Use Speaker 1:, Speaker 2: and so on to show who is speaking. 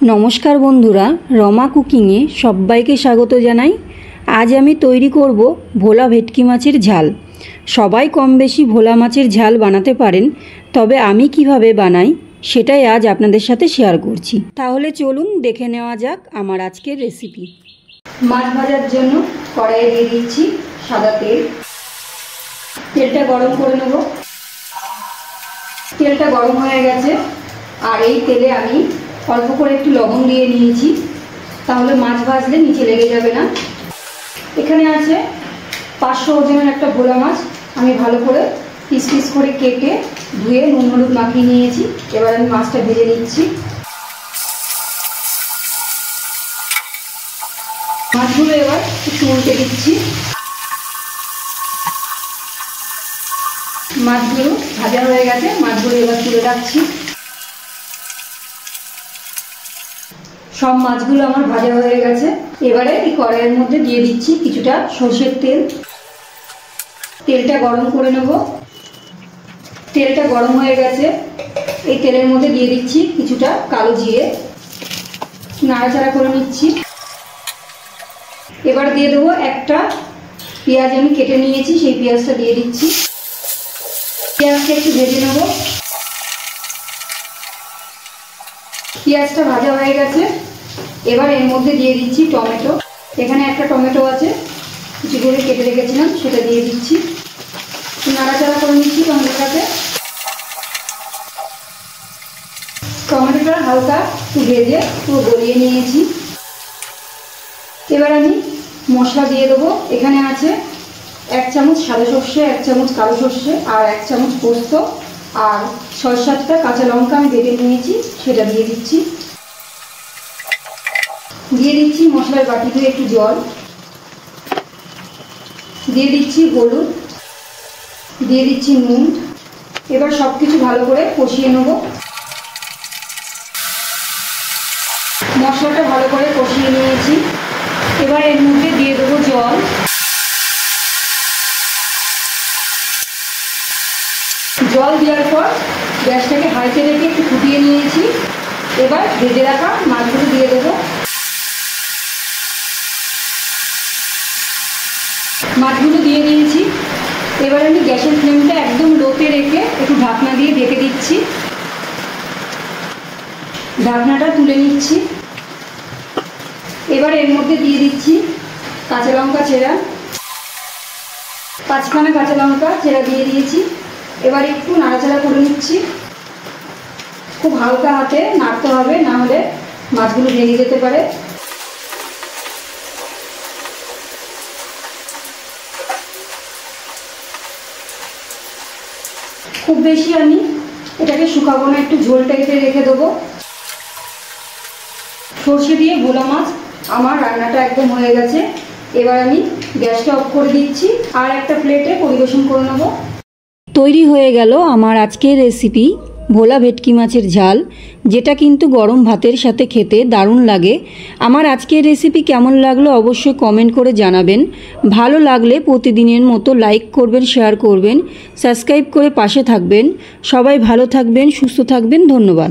Speaker 1: नमस्कार बंधुरा रमा कुकिंगे सबाइके स्वागत जानाई। आज आमी तैरी करब भोला भेटकी माछेर झाल। सबाई कम बेशी भोला माछेर झाल बानाते पारेन, तबे आमी किभाबे बानाई सेटाई आज आपनादेर साथे शेयार करछि। ताहले चलुन देखे नेওয়া যাক आमार आजकेर रेसिपि। माछ भाजार जोन्नो कड़ाइये दिये दिচ্ছি सादा तेल। तेलटा गरम करे नेब। तेलटा गरम हये गेছে और এই তেলে আমি অল্প করে একটু লবণ দিয়ে নিয়েছি, তাহলে মাছ ভাজলে নিচে লেগে যাবে না। এখানে আছে 500 ওজনের একটা ভোলা মাছ, আমি ভালো করে পিস পিস করে কেটে ধুয়ে নুন হলুদ মাখিয়ে নিয়েছি। এবার আমি মাছটা ভেজে নিচ্ছি। মাছগুলো এবার একটু উল্টে দিচ্ছি। মাছগুলো ভাজা হয়ে গেছে, মাছগুলো এবার তুলে রাখছি। सब মাছগুলো আমার ভাজা হয়ে গেছে। এবারে এই কড়াইয়ের মধ্যে দিয়ে দিচ্ছি কিছুটা সরষের তেল। তেলটা গরম করে নেব। তেলটা গরম হয়ে গেছে, এই তেলের মধ্যে দিয়ে দিচ্ছি কিছুটা কালো জিরে। নাড়াচাড়া করে নিচ্ছি। এবার দিয়ে দেব একটা পেঁয়াজ, আমি কেটে নিয়েছি, সেই পেঁয়াজটা দিয়ে দিচ্ছি। পেঁয়াজটা একটু ভেজে নেব। পেঁয়াজটা ভাজা হয়ে গেছে, এবার এর মধ্যে দিয়ে দিচ্ছি টমেটো। এখানে একটা টমেটো আছে, কিছু করে কেটে রেখেছিলাম, সেটা দিয়ে দিচ্ছি। নাড়াচাড়া করে নিচ্ছি টমেটোটাকে। টমেটোটা হালকা একটু ভেজে পুরো গলিয়ে নিয়েছি। এবার আমি মশলা দিয়ে দেবো। এখানে আছে 1 চামচ সাদা সর্ষে, 1 চামচ কালো সর্ষে আর 1 চামচ পোস্ত আর 6-7টা কাঁচা লঙ্কা আমি বেটে নিয়েছি, সেটা দিয়ে দিচ্ছি। দিয়ে দিচ্ছি মশলার বাটিতে একটু জল, দিয়ে দিচ্ছি হলুদ, দিয়ে দিচ্ছি নুন। এবার সব কিছু ভালো করে কষিয়ে নেব। মশলাটা ভালো করে কষিয়ে নিয়েছি। এবার এর মধ্যে দিয়ে দেবো জল। জল দেওয়ার পর গ্যাসটাকে হাইতে রেখে একটু ফুটিয়ে নিয়েছি। এবার ভেজে রাখা মাছগুলো দিয়ে দেবো। মাছগুলো দিয়ে দিয়েছি। এবার আমি গ্যাসের ফ্লেমটা একদম লোতে রেখে একটু ঢাকনা দিয়ে ঢেকে দিচ্ছি। ঢাকনাটা তুলে নিচ্ছি। এবার এর মধ্যে দিয়ে দিচ্ছি কাঁচা লঙ্কা চেরা, 5খানা কাঁচা লঙ্কা চেরা দিয়ে দিয়েছি। এবার একটু নাড়াচাড়া করে নিচ্ছি। খুব হালকা হাতে নাড়তে হবে, না হলে মাছগুলো ভেঙে যেতে পারে। খুব বেশি আমি এটাকে শুকাবো না, একটু ঝোল টাইপের রেখে দেবো। সর্ষে দিয়ে ভোলা মাছ আমার রান্নাটা একদম হয়ে গেছে। এবার আমি গ্যাসটা অফ করে দিচ্ছি আর একটা প্লেটে পরিবেশন করে নেব। তৈরি হয়ে গেল আমার আজকের রেসিপি ভোলা ভেটকি মাছের ঝাল, যেটা কিন্তু গরম ভাতের সাথে খেতে দারুণ লাগে। আমার আজকের রেসিপি কেমন লাগলো অবশ্যই কমেন্ট করে জানাবেন। ভালো লাগলে প্রতিদিনের মতো লাইক করবেন, শেয়ার করবেন, সাবস্ক্রাইব করে পাশে থাকবেন। সবাই ভালো থাকবেন, সুস্থ থাকবেন। ধন্যবাদ।